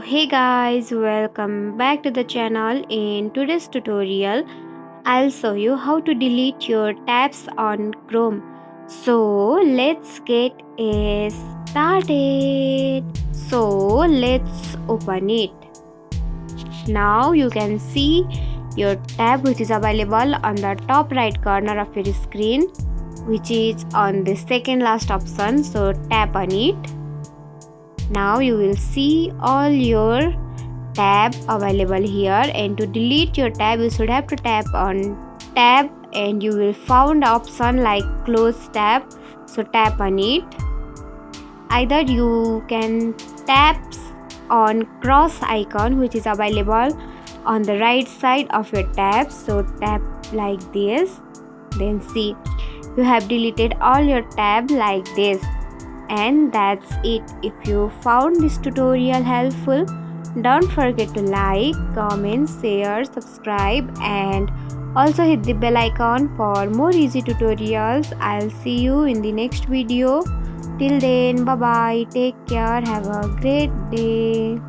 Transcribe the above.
Hey guys, welcome back to the channel. In today's tutorial I'll show you how to delete your tabs on Chrome. So let's get started. So let's open it. Now you can see your tab which is available on the top right corner of your screen, which is on the second last option. So tap on it. Now you will see all your tab available here, and to delete your tab you should have to tap on tab and you will found option like close tab. So tap on it. Either you can tap on cross icon which is available on the right side of your tab. So tap like this, then see you have deleted all your tab like this. And that's it. If you found this tutorial helpful, don't forget to like, comment, share, subscribe, and also hit the bell icon for more easy tutorials. I'll see you in the next video. Till then, bye bye, take care, have a great day.